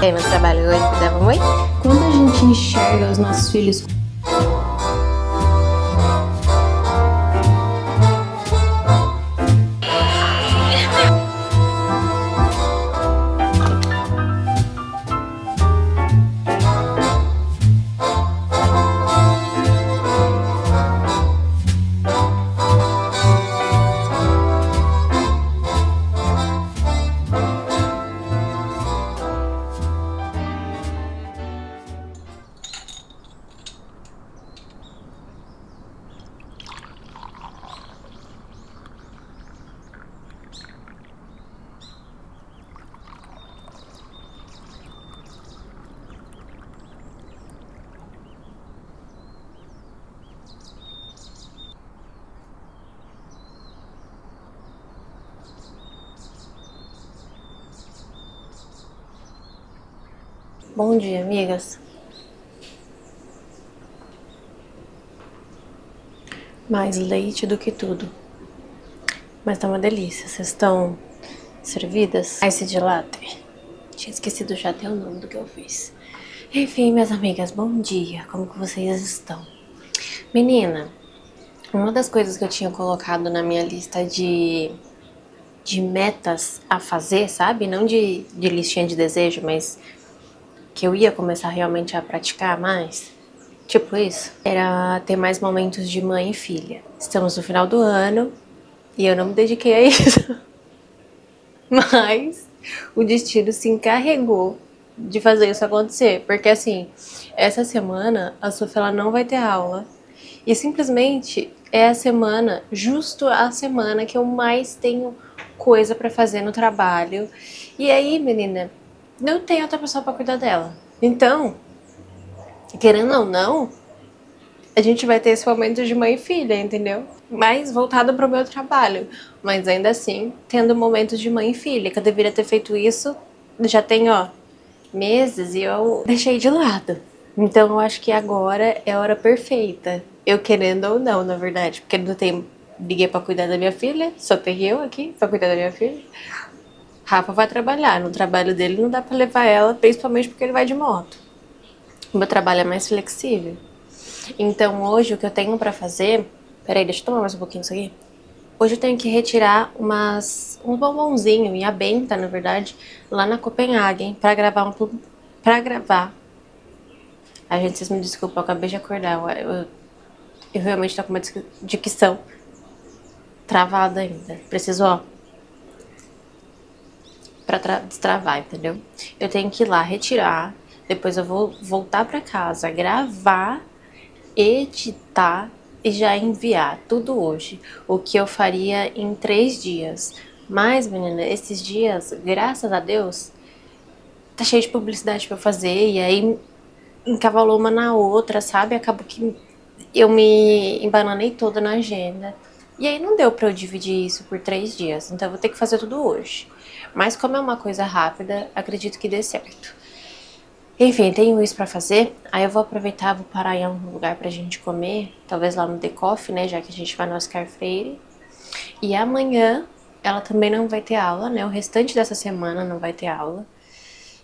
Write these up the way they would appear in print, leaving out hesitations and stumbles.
Tem meu trabalho hoje, dá um oi? Quando a gente enxerga os nossos filhos Bom dia, amigas. Mais leite do que tudo. Mas tá uma delícia. Vocês estão servidas? Ice de latte. Tinha esquecido já até o nome do que eu fiz. Enfim, minhas amigas, bom dia. Como que vocês estão? Menina, uma das coisas que eu tinha colocado na minha lista de metas a fazer, sabe? Não de listinha de desejo, mas que eu ia começar realmente a praticar mais, tipo isso, era ter mais momentos de mãe e filha. Estamos no final do ano e eu não me dediquei a isso, mas o destino se encarregou de fazer isso acontecer, porque assim, essa semana a Sofia ela não vai ter aula e simplesmente é a semana, justo a semana que eu mais tenho coisa pra fazer no trabalho. E aí, menina, não tem outra pessoa pra cuidar dela. Então, querendo ou não, a gente vai ter esse momento de mãe e filha, entendeu? Mais voltado pro meu trabalho. Mas ainda assim, tendo momentos de mãe e filha. Que eu deveria ter feito isso, já tem, ó, meses e eu deixei de lado. Então eu acho que agora é a hora perfeita. Eu querendo ou não, na verdade. Porque não tem ninguém pra cuidar da minha filha. Só tem eu aqui pra cuidar da minha filha. Rafa vai trabalhar. No trabalho dele não dá pra levar ela, principalmente porque ele vai de moto. O meu trabalho é mais flexível. Então hoje o que eu tenho pra fazer... Peraí, deixa eu tomar mais um pouquinho disso aqui. Hoje eu tenho que retirar um bombonzinho e a Benta, na verdade, lá na Copenhagen, pra gravar Ai, gente, vocês me desculpem, eu acabei de acordar. Eu realmente tô com uma dicção travada ainda. Preciso, ó, pra destravar, entendeu? Eu tenho que ir lá retirar, depois eu vou voltar pra casa, gravar, editar e já enviar tudo hoje. O que eu faria em 3 dias. Mas, menina, esses dias, graças a Deus, tá cheio de publicidade pra eu fazer. E aí encavalou uma na outra, sabe? Acabou que eu me embananei toda na agenda. E aí não deu pra eu dividir isso por 3 dias. Então eu vou ter que fazer tudo hoje. Mas como é uma coisa rápida, acredito que dê certo. Enfim, tenho isso pra fazer. Aí eu vou aproveitar, vou parar em algum lugar pra gente comer. Talvez lá no The Coffee, né? Já que a gente vai no Oscar Freire. E amanhã ela também não vai ter aula, né? O restante dessa semana não vai ter aula.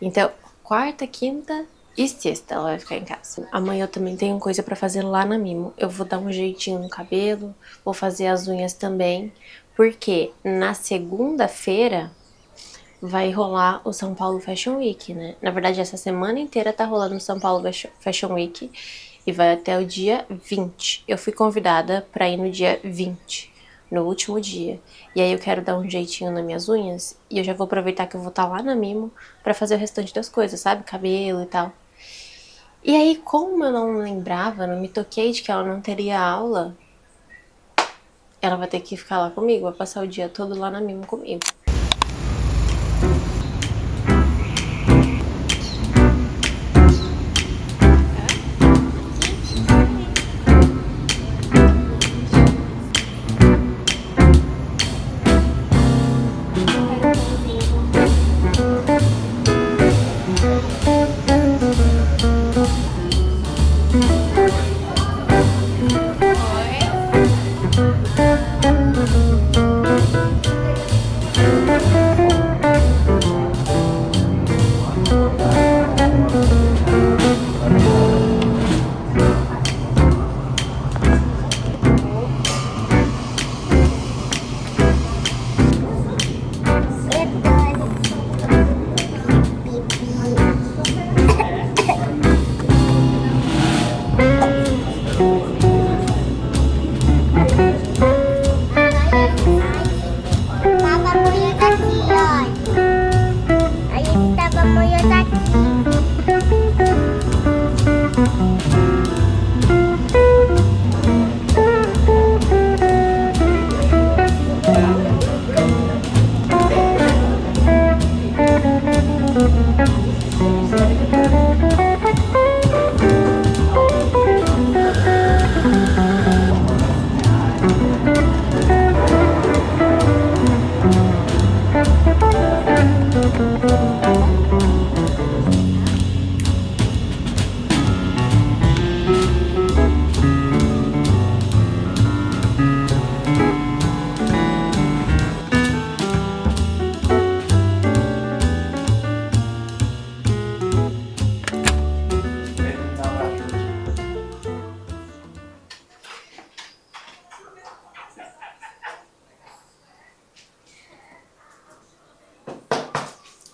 Então, quarta, quinta e sexta ela vai ficar em casa. Amanhã eu também tenho coisa pra fazer lá na Mimo. Eu vou dar um jeitinho no cabelo, vou fazer as unhas também. Porque na segunda-feira vai rolar o São Paulo Fashion Week, né? Na verdade, essa semana inteira tá rolando o São Paulo Fashion Week e vai até o dia 20. Eu fui convidada pra ir no dia 20, no último dia. E aí eu quero dar um jeitinho nas minhas unhas e eu já vou aproveitar que eu vou estar lá na Mimo pra fazer o restante das coisas, sabe? Cabelo e tal. E aí, como eu não lembrava, não me toquei de que ela não teria aula, ela vai ter que ficar lá comigo, vai passar o dia todo lá na Mimo comigo.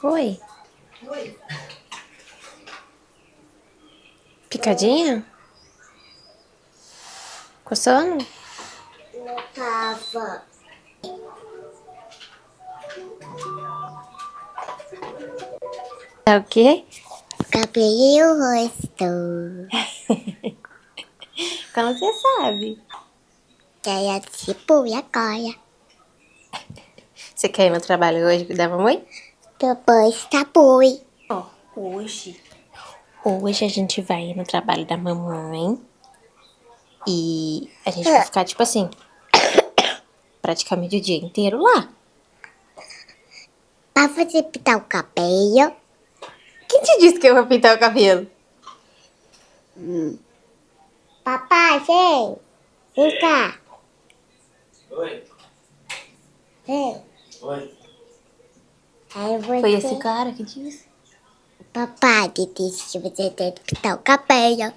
Oi. Picadinha? Coçando? Não tava. É o quê? Cabelo o rosto. Como você sabe? Quer tipo e agora? Você quer ir no trabalho hoje cuidar da mamãe? Depois tá boi. Ó, hoje a gente vai ir no trabalho da mamãe e a gente vai ficar, tipo assim, praticamente o dia inteiro lá. Pra você pintar o cabelo. Quem te disse que eu vou pintar o cabelo? Papai, vem cá. Oi. Vem. Oi. Aí você... Foi esse cara que disse? Papai que disse que você tem que pintar o cabelo.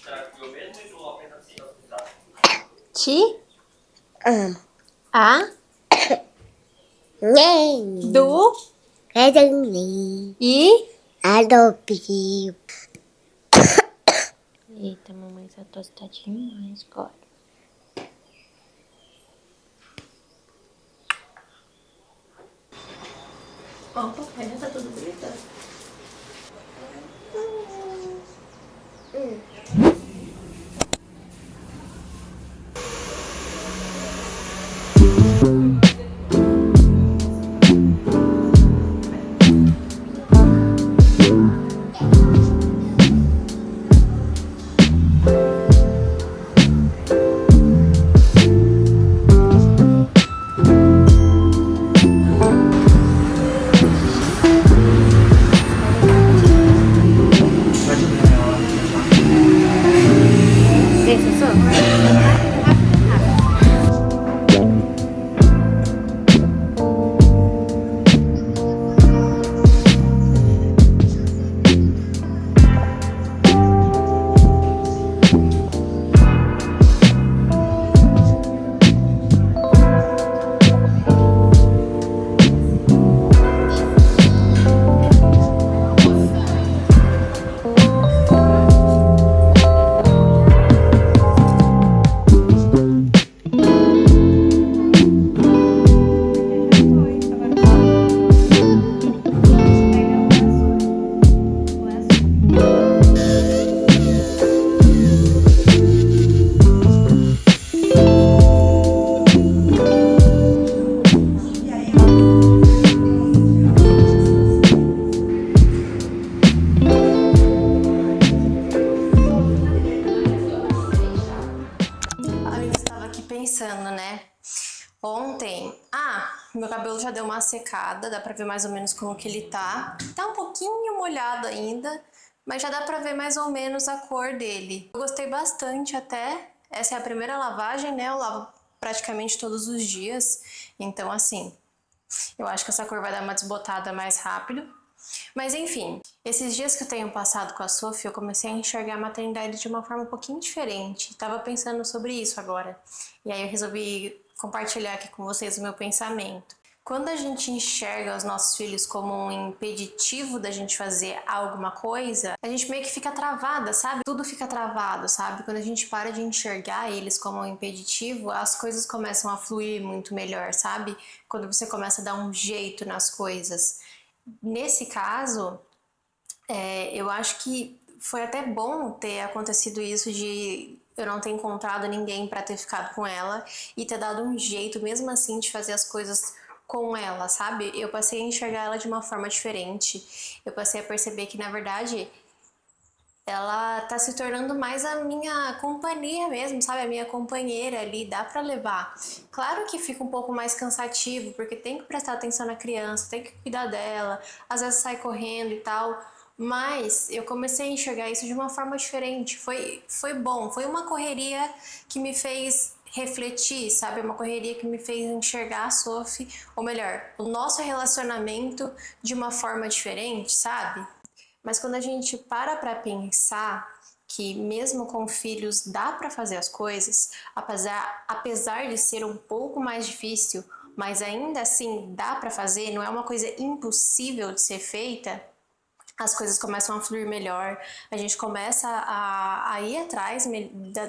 Será que eu mesmo e o apenas assim? Ti? Amo. A? Nem. Do? Nem. E? Adopio. Eita, mamãe, essa tosse tá demais agora. Ó, o papai já tá tudo bonitão. Esse sou? Eu estava aqui pensando, né? Ontem, meu cabelo já deu uma secada, dá pra ver mais ou menos como que ele tá. Tá um pouquinho molhado ainda, mas já dá pra ver mais ou menos a cor dele. Eu gostei bastante até. Essa é a primeira lavagem, né? Eu lavo praticamente todos os dias. Então, assim, eu acho que essa cor vai dar uma desbotada mais rápido. Mas enfim, esses dias que eu tenho passado com a Sophie, eu comecei a enxergar a maternidade de uma forma um pouquinho diferente. Tava pensando sobre isso agora. E aí eu resolvi compartilhar aqui com vocês o meu pensamento. Quando a gente enxerga os nossos filhos como um impeditivo da gente fazer alguma coisa, a gente meio que fica travada, sabe? Tudo fica travado, sabe? Quando a gente para de enxergar eles como um impeditivo, as coisas começam a fluir muito melhor, sabe? Quando você começa a dar um jeito nas coisas. Nesse caso, eu acho que foi até bom ter acontecido isso de eu não ter encontrado ninguém para ter ficado com ela e ter dado um jeito, mesmo assim, de fazer as coisas com ela, sabe? Eu passei a enxergar ela de uma forma diferente. Eu passei a perceber que, na verdade, ela tá se tornando mais a minha companhia mesmo, sabe? A minha companheira ali, dá pra levar. Claro que fica um pouco mais cansativo, porque tem que prestar atenção na criança, tem que cuidar dela, às vezes sai correndo e tal, mas eu comecei a enxergar isso de uma forma diferente. Foi bom, foi uma correria que me fez refletir, sabe? Uma correria que me fez enxergar a Sophie, ou melhor, o nosso relacionamento de uma forma diferente, sabe? Mas quando a gente para pensar que mesmo com filhos dá para fazer as coisas, apesar de ser um pouco mais difícil, mas ainda assim dá para fazer, não é uma coisa impossível de ser feita, as coisas começam a fluir melhor, a gente começa a ir atrás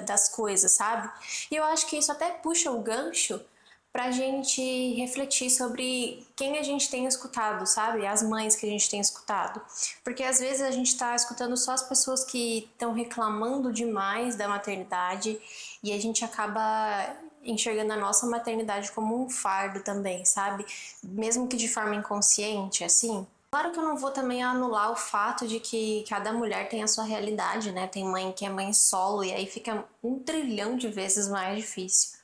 das coisas, sabe? E eu acho que isso até puxa o gancho pra gente refletir sobre quem a gente tem escutado, sabe? As mães que a gente tem escutado. Porque às vezes a gente tá escutando só as pessoas que estão reclamando demais da maternidade e a gente acaba enxergando a nossa maternidade como um fardo também, sabe? Mesmo que de forma inconsciente, assim. Claro que eu não vou também anular o fato de que cada mulher tem a sua realidade, né? Tem mãe que é mãe solo e aí fica 1 trilhão de vezes mais difícil.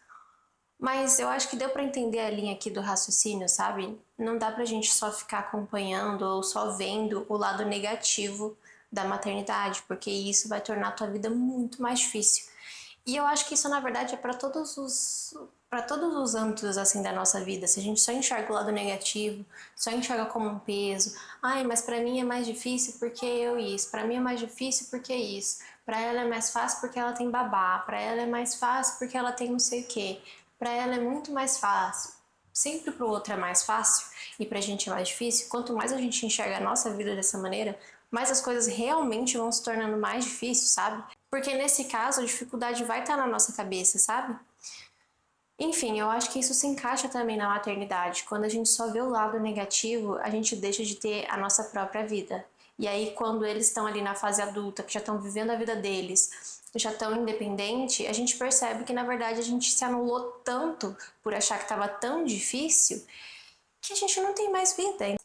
Mas eu acho que deu para entender a linha aqui do raciocínio, sabe? Não dá pra gente só ficar acompanhando ou só vendo o lado negativo da maternidade, porque isso vai tornar a tua vida muito mais difícil. E eu acho que isso, na verdade, é para todos os âmbitos assim da nossa vida. Se a gente só enxerga o lado negativo, só enxerga como um peso, ai, mas para mim é mais difícil porque eu isso, para mim é mais difícil porque isso, para ela é mais fácil porque ela tem babá, para ela é mais fácil porque ela tem não sei o quê, para ela é muito mais fácil. Sempre pro outro é mais fácil e pra gente é mais difícil. Quanto mais a gente enxerga a nossa vida dessa maneira, mais as coisas realmente vão se tornando mais difíceis, sabe? Porque nesse caso a dificuldade vai estar na nossa cabeça, sabe? Enfim, eu acho que isso se encaixa também na maternidade. Quando a gente só vê o lado negativo, a gente deixa de ter a nossa própria vida. E aí, quando eles estão ali na fase adulta, que já estão vivendo a vida deles, já estão independentes, a gente percebe que na verdade a gente se anulou tanto por achar que estava tão difícil que a gente não tem mais vida.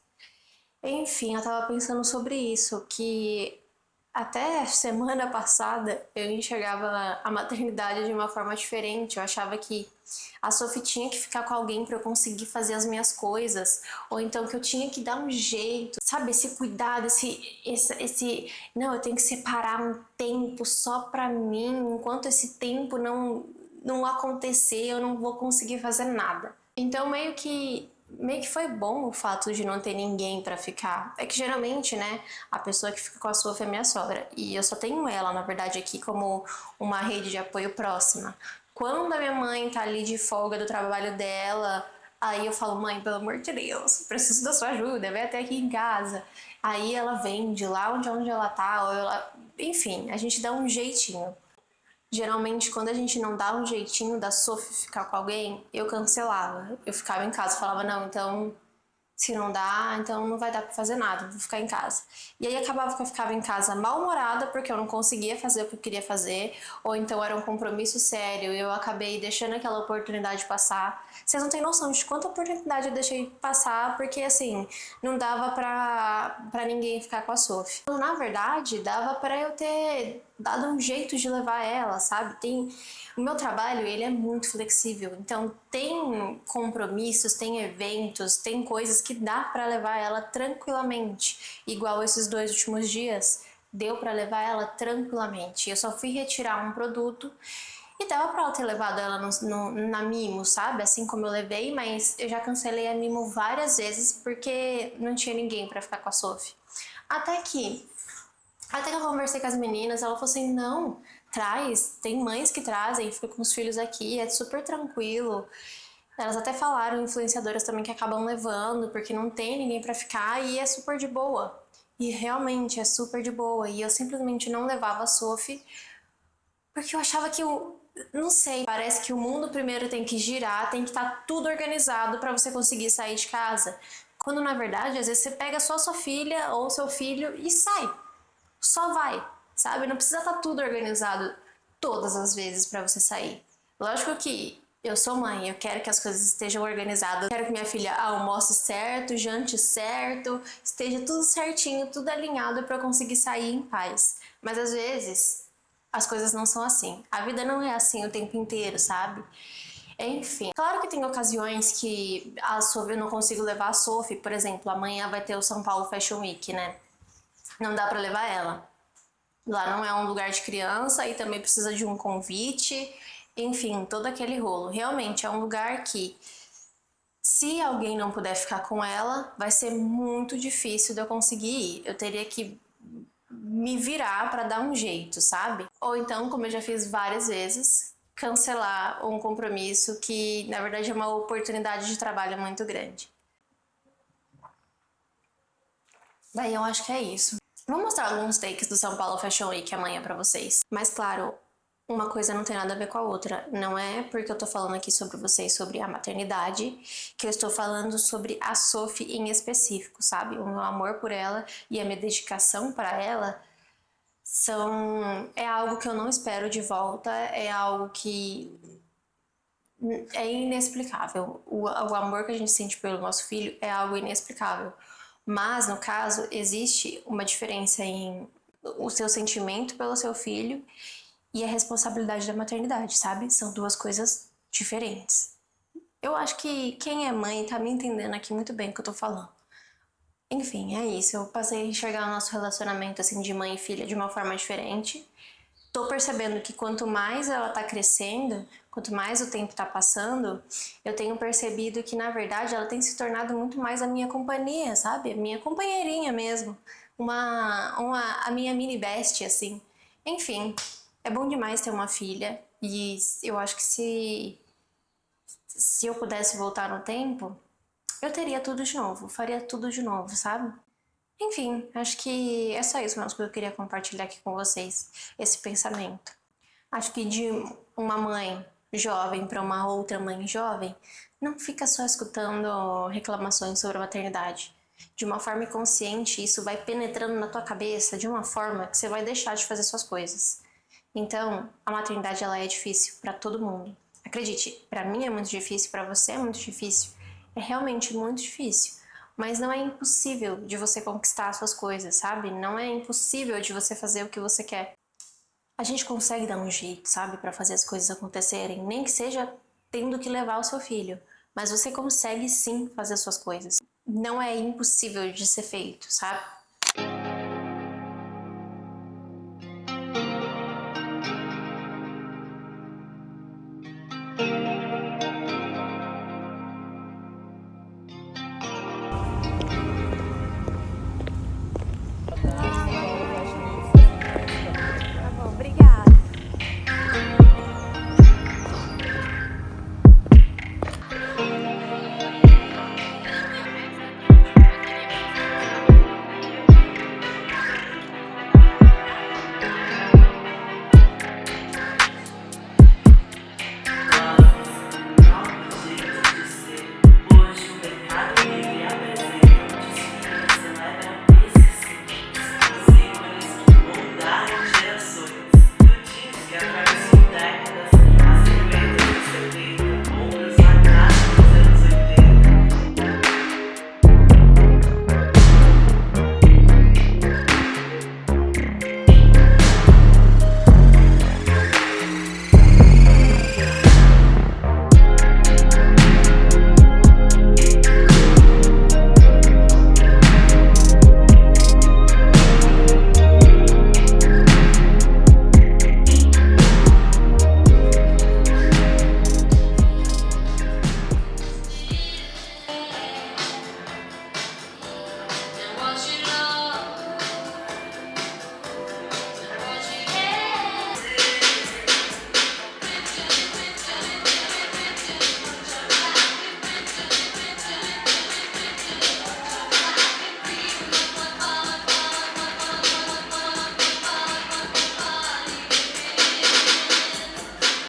Enfim, eu tava pensando sobre isso, que até semana passada eu enxergava a maternidade de uma forma diferente. Eu achava que a Sophie tinha que ficar com alguém para eu conseguir fazer as minhas coisas, ou então que eu tinha que dar um jeito, sabe? Esse cuidado, não, eu tenho que separar um tempo só para mim, enquanto esse tempo não acontecer, eu não vou conseguir fazer nada. Então meio que foi bom o fato de não ter ninguém pra ficar. É que geralmente, né, a pessoa que fica com a Sophie é minha sogra. E eu só tenho ela, na verdade, aqui como uma rede de apoio próxima. Quando a minha mãe tá ali de folga do trabalho dela, aí eu falo, mãe, pelo amor de Deus, preciso da sua ajuda, vem até aqui em casa. Aí ela vem de lá onde ela tá, ou ela... Enfim, a gente dá um jeitinho. Geralmente, quando a gente não dá um jeitinho da Sophie ficar com alguém, eu cancelava. Eu ficava em casa, falava, não, então, se não dá, então não vai dar pra fazer nada, vou ficar em casa. E aí acabava que eu ficava em casa mal-humorada porque eu não conseguia fazer o que eu queria fazer, ou então era um compromisso sério e eu acabei deixando aquela oportunidade passar. Vocês não têm noção de quanta oportunidade eu deixei passar porque, assim, não dava pra ninguém ficar com a Sophie. Na verdade, dava pra eu ter dado um jeito de levar ela, sabe? O meu trabalho, ele é muito flexível, então tem compromissos, tem eventos, tem coisas que dá pra levar ela tranquilamente, igual esses 2 últimos dias, deu pra levar ela tranquilamente. Eu só fui retirar um produto e dava pra ela ter levado ela na Mimo, sabe? Assim como eu levei, mas eu já cancelei a Mimo várias vezes porque não tinha ninguém pra ficar com a Sophie. Até que até que eu conversei com as meninas, ela falou assim, não, traz, tem mães que trazem, ficam com os filhos aqui, é super tranquilo. Elas até falaram, influenciadoras também, que acabam levando, porque não tem ninguém pra ficar e é super de boa. E realmente é super de boa. E eu simplesmente não levava a Sophie, porque eu achava que não sei, parece que o mundo primeiro tem que girar, tem que estar tudo organizado pra você conseguir sair de casa. Quando na verdade, às vezes você pega só sua filha ou seu filho e sai. Só vai, sabe? Não precisa estar tudo organizado todas as vezes para você sair. Lógico que eu sou mãe, eu quero que as coisas estejam organizadas, eu quero que minha filha almoce certo, jante certo, esteja tudo certinho, tudo alinhado para eu conseguir sair em paz. Mas às vezes as coisas não são assim. A vida não é assim o tempo inteiro, sabe? Enfim, claro que tem ocasiões que eu não consigo levar a Sophie, por exemplo, amanhã vai ter o São Paulo Fashion Week, né? Não dá pra levar ela. Lá não é um lugar de criança e também precisa de um convite, enfim, todo aquele rolo. Realmente é um lugar que, se alguém não puder ficar com ela, vai ser muito difícil de eu conseguir ir. Eu teria que me virar pra dar um jeito, sabe? Ou então, como eu já fiz várias vezes, cancelar um compromisso que, na verdade, é uma oportunidade de trabalho muito grande. Daí eu acho que é isso. Vou mostrar alguns takes do São Paulo Fashion Week amanhã pra vocês. Mas claro, uma coisa não tem nada a ver com a outra. Não é porque eu tô falando aqui sobre vocês, sobre a maternidade, que eu estou falando sobre a Sophie em específico, sabe? O meu amor por ela e a minha dedicação para ela é algo que eu não espero de volta, é algo que é inexplicável. O amor que a gente sente pelo nosso filho é algo inexplicável. Mas, no caso, existe uma diferença em o seu sentimento pelo seu filho e a responsabilidade da maternidade, sabe? São duas coisas diferentes. Eu acho que quem é mãe tá me entendendo aqui muito bem o que eu tô falando. Enfim, é isso. Eu passei a enxergar o nosso relacionamento assim de mãe e filha de uma forma diferente. Tô percebendo que quanto mais ela tá crescendo, quanto mais o tempo tá passando, eu tenho percebido que, na verdade, ela tem se tornado muito mais a minha companhia, sabe? A minha companheirinha mesmo. A minha mini bestie, assim. Enfim, é bom demais ter uma filha. E eu acho que se eu pudesse voltar no tempo, eu teria tudo de novo. Faria tudo de novo, sabe? Enfim, acho que é só isso mesmo que eu queria compartilhar aqui com vocês, esse pensamento. Acho que de uma mãe jovem para uma outra mãe jovem, não fica só escutando reclamações sobre a maternidade. De uma forma inconsciente, isso vai penetrando na tua cabeça de uma forma que você vai deixar de fazer suas coisas. Então, a maternidade ela é difícil para todo mundo. Acredite, para mim é muito difícil, para você é muito difícil. É realmente muito difícil. Mas não é impossível de você conquistar as suas coisas, sabe? Não é impossível de você fazer o que você quer. A gente consegue dar um jeito, sabe, para fazer as coisas acontecerem, nem que seja tendo que levar o seu filho. Mas você consegue sim fazer as suas coisas. Não é impossível de ser feito, sabe?